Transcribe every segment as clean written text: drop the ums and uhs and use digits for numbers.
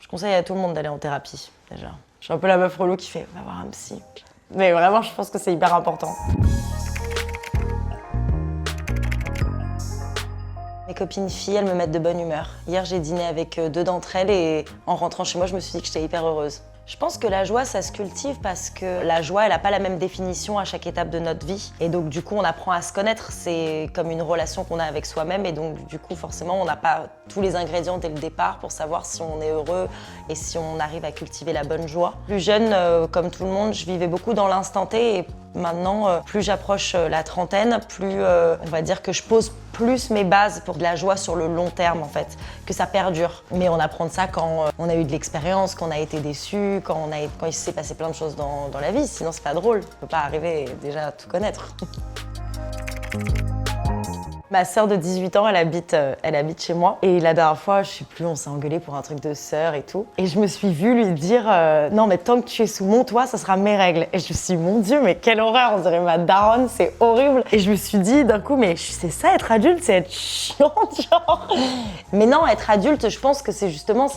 Je conseille à tout le monde d'aller en thérapie, déjà. Je suis un peu la meuf relou qui fait « va voir un psy ». Mais vraiment, je pense que c'est hyper important. Mes copines filles, elles me mettent de bonne humeur. Hier, j'ai dîné avec 2 d'entre elles et en rentrant chez moi, je me suis dit que j'étais hyper heureuse. Je pense que la joie, ça se cultive parce que la joie, elle n'a pas la même définition à chaque étape de notre vie. Et donc, du coup, on apprend à se connaître. C'est comme une relation qu'on a avec soi-même. Et donc, du coup, forcément, on n'a pas tous les ingrédients dès le départ pour savoir si on est heureux et si on arrive à cultiver la bonne joie. Plus jeune, comme tout le monde, je vivais beaucoup dans l'instant T. Et maintenant, plus j'approche la trentaine, plus on va dire que je pose plus mes bases pour de la joie sur le long terme, en fait, que ça perdure. Mais on apprend de ça quand on a eu de l'expérience, quand on a été déçu, quand il s'est passé plein de choses dans la vie. Sinon, c'est pas drôle. On peut pas arriver déjà à tout connaître. Ma sœur de 18 ans, elle habite chez moi. Et la dernière fois, je sais plus, on s'est engueulé pour un truc de sœur et tout. Et je me suis vue lui dire non, mais tant que tu es sous mon toit, ça sera mes règles. Et je me suis dit, mon Dieu, mais quelle horreur, on dirait ma daronne, c'est horrible. Et je me suis dit d'un coup, mais c'est ça, être adulte, c'est être chiant, genre. Mais non, être adulte, je pense que c'est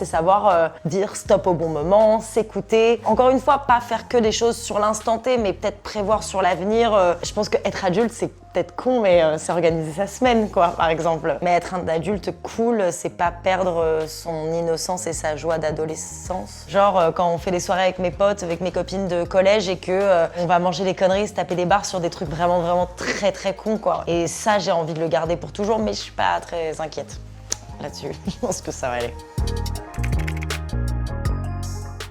savoir dire stop au bon moment, s'écouter. Encore une fois, pas faire que des choses sur l'instant T, mais peut-être prévoir sur l'avenir. Je pense qu'être adulte, c'est peut-être con, mais c'est organiser sa semaine, quoi, par exemple. Mais être un adulte cool, c'est pas perdre son innocence et sa joie d'adolescence. Genre, quand on fait des soirées avec mes potes, avec mes copines de collège et que on va manger des conneries, se taper des barres sur des trucs vraiment, vraiment très, très cons, quoi. Et ça, j'ai envie de le garder pour toujours, mais je suis pas très inquiète là-dessus. Je pense que ça va aller.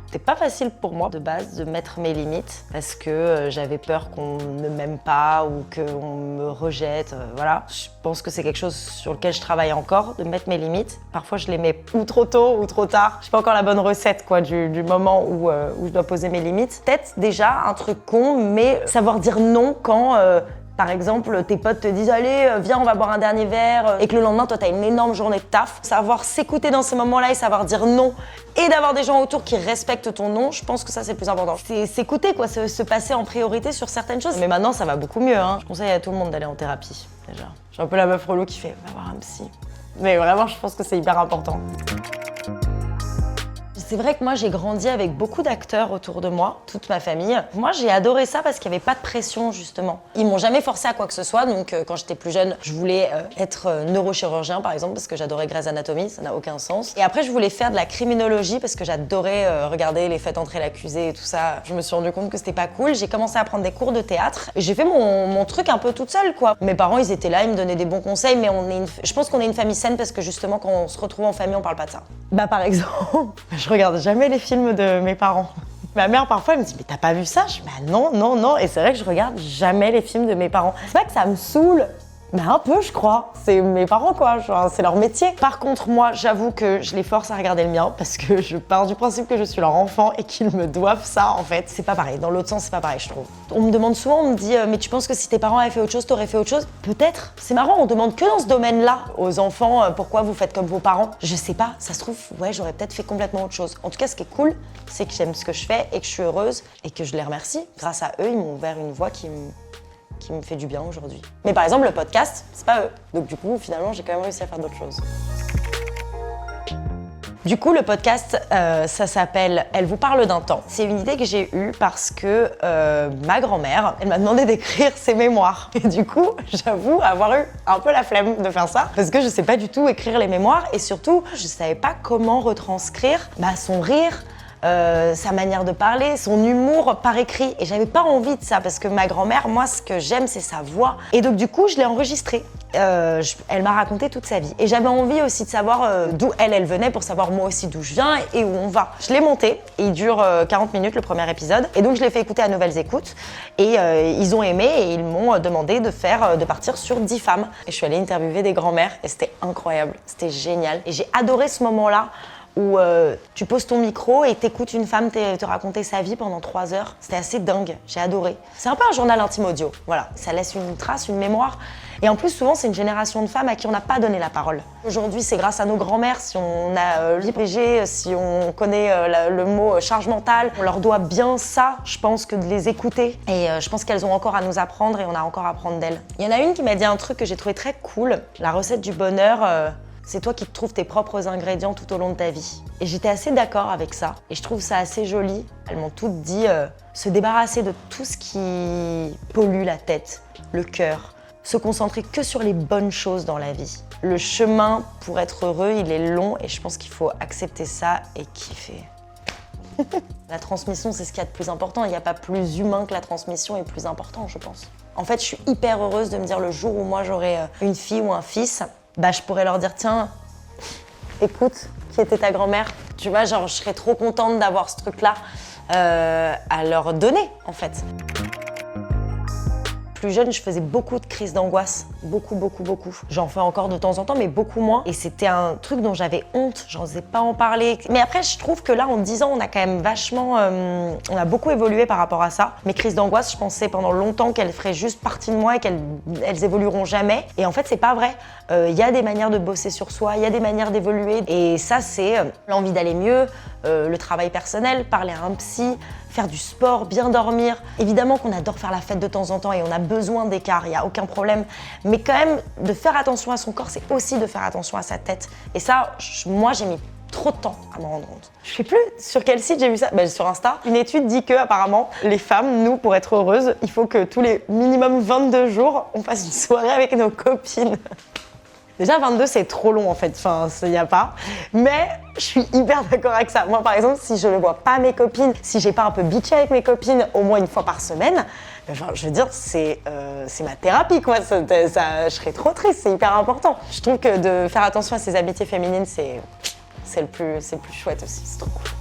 C'était pas facile pour moi de base de mettre mes limites parce que j'avais peur qu'on ne m'aime pas ou qu'on me rejette, voilà. Je pense que c'est quelque chose sur lequel je travaille encore, de mettre mes limites. Parfois je les mets ou trop tôt ou trop tard. J'ai pas encore la bonne recette quoi, du moment où je dois poser mes limites. Peut-être déjà un truc con, mais savoir dire non quand par exemple, tes potes te disent « Allez, viens, on va boire un dernier verre » et que le lendemain, toi, t'as une énorme journée de taf. Savoir s'écouter dans ces moments-là et savoir dire non et d'avoir des gens autour qui respectent ton non, je pense que ça, c'est le plus important. C'est s'écouter, quoi, se passer en priorité sur certaines choses. Mais maintenant, ça va beaucoup mieux, hein. Je conseille à tout le monde d'aller en thérapie, déjà. Je suis un peu la meuf relou qui fait « Va voir un psy ». Mais vraiment, je pense que c'est hyper important. C'est vrai que moi, j'ai grandi avec beaucoup d'acteurs autour de moi, toute ma famille. Moi, j'ai adoré ça parce qu'il n'y avait pas de pression, justement. Ils m'ont jamais forcé à quoi que ce soit, donc quand j'étais plus jeune, je voulais être neurochirurgien, par exemple, parce que j'adorais Grey's Anatomy, ça n'a aucun sens. Et après, je voulais faire de la criminologie parce que j'adorais regarder les faits entrer l'accusé et tout ça. Je me suis rendu compte que c'était pas cool. J'ai commencé à prendre des cours de théâtre et j'ai fait mon truc un peu toute seule, quoi. Mes parents, ils étaient là, ils me donnaient des bons conseils, mais je pense qu'on est une famille saine parce que justement, quand on se retrouve en famille, on parle pas de ça. Bah, par exemple, je regarde jamais les films de mes parents. Ma mère, parfois, elle me dit « Mais t'as pas vu ça ?» Je dis « Bah non, non, non ». Et c'est vrai que je regarde jamais les films de mes parents. C'est pas que ça me saoule, mais un peu, je crois. C'est mes parents, quoi. C'est leur métier. Par contre, moi, j'avoue que je les force à regarder le mien parce que je pars du principe que je suis leur enfant et qu'ils me doivent ça, en fait. C'est pas pareil. Dans l'autre sens, c'est pas pareil, je trouve. On me demande souvent, on me dit « Mais tu penses que si tes parents avaient fait autre chose, t'aurais fait autre chose ?» Peut-être. C'est marrant, on demande que dans ce domaine-là aux enfants pourquoi vous faites comme vos parents. Je sais pas. Ça se trouve, ouais, j'aurais peut-être fait complètement autre chose. En tout cas, ce qui est cool, c'est que j'aime ce que je fais et que je suis heureuse et que je les remercie. Grâce à eux, ils m'ont ouvert une voie qui me fait du bien aujourd'hui. Mais par exemple, le podcast, c'est pas eux. Donc du coup, finalement, j'ai quand même réussi à faire d'autres choses. Du coup, le podcast, ça s'appelle « Elle vous parle d'un temps ». C'est une idée que j'ai eue parce que ma grand-mère, elle m'a demandé d'écrire ses mémoires. Et du coup, j'avoue avoir eu un peu la flemme de faire ça parce que je sais pas du tout écrire les mémoires et surtout, je savais pas comment retranscrire son rire, sa manière de parler, son humour par écrit. Et j'avais pas envie de ça parce que ma grand-mère, moi, ce que j'aime, c'est sa voix. Et donc, du coup, je l'ai enregistrée. Elle m'a raconté toute sa vie. Et j'avais envie aussi de savoir d'où elle venait pour savoir moi aussi d'où je viens et où on va. Je l'ai monté. Il dure 40 minutes, le premier épisode. Et donc, je l'ai fait écouter à Nouvelles Écoutes. Et ils ont aimé et ils m'ont demandé de partir sur 10 femmes. Et je suis allée interviewer des grands-mères et c'était incroyable. C'était génial. Et j'ai adoré ce moment-là où tu poses ton micro et t'écoutes une femme te raconter sa vie pendant 3 heures. C'était assez dingue, j'ai adoré. C'est un peu un journal intime audio, voilà. Ça laisse une trace, une mémoire. Et en plus, souvent, c'est une génération de femmes à qui on n'a pas donné la parole. Aujourd'hui, c'est grâce à nos grands-mères, si on a l'IPG, si on connaît le mot charge mentale, on leur doit bien ça, je pense, que de les écouter. Et je pense qu'elles ont encore à nous apprendre et on a encore à apprendre d'elles. Il y en a une qui m'a dit un truc que j'ai trouvé très cool. La recette du bonheur, C'est toi qui te trouves tes propres ingrédients tout au long de ta vie. Et j'étais assez d'accord avec ça. Et je trouve ça assez joli. Elles m'ont toutes dit se débarrasser de tout ce qui pollue la tête, le cœur. Se concentrer que sur les bonnes choses dans la vie. Le chemin pour être heureux, il est long et je pense qu'il faut accepter ça et kiffer. La transmission, c'est ce qu'il y a de plus important. Il n'y a pas plus humain que la transmission et plus important, je pense. En fait, je suis hyper heureuse de me dire le jour où moi j'aurai une fille ou un fils, bah je pourrais leur dire tiens, écoute, qui était ta grand-mère? Tu vois, genre je serais trop contente d'avoir ce truc-là à leur donner, en fait. Plus jeune, je faisais beaucoup de crises d'angoisse. Beaucoup. J'en fais encore de temps en temps, mais beaucoup moins. Et c'était un truc dont j'avais honte, j'en osais pas en parler. Mais après, je trouve que là, en 10 ans, on a quand même vachement... on a beaucoup évolué par rapport à ça. Mes crises d'angoisse, je pensais pendant longtemps qu'elles feraient juste partie de moi et qu'elles évolueront jamais. Et en fait, c'est pas vrai. Il y a des manières de bosser sur soi, il y a des manières d'évoluer. Et ça, c'est l'envie d'aller mieux, le travail personnel, parler à un psy, faire du sport, bien dormir. Évidemment qu'on adore faire la fête de temps en temps et on a besoin d'écart, il n'y a aucun problème. Mais quand même, de faire attention à son corps, c'est aussi de faire attention à sa tête. Et ça, moi, j'ai mis trop de temps à m'en rendre compte. Je sais plus sur quel site j'ai vu ça, sur Insta. Une étude dit que apparemment, les femmes, nous, pour être heureuses, il faut que tous les minimum 22 jours, on fasse une soirée avec nos copines. Déjà, 22, c'est trop long en fait, enfin, il n'y a pas. Mais je suis hyper d'accord avec ça. Moi, par exemple, si je ne vois pas mes copines, si j'ai pas un peu bitché avec mes copines au moins une fois par semaine, enfin, je veux dire, c'est ma thérapie, quoi. Ça, je serais trop triste, c'est hyper important. Je trouve que de faire attention à ses amitiés féminines, c'est le plus chouette aussi, c'est trop cool.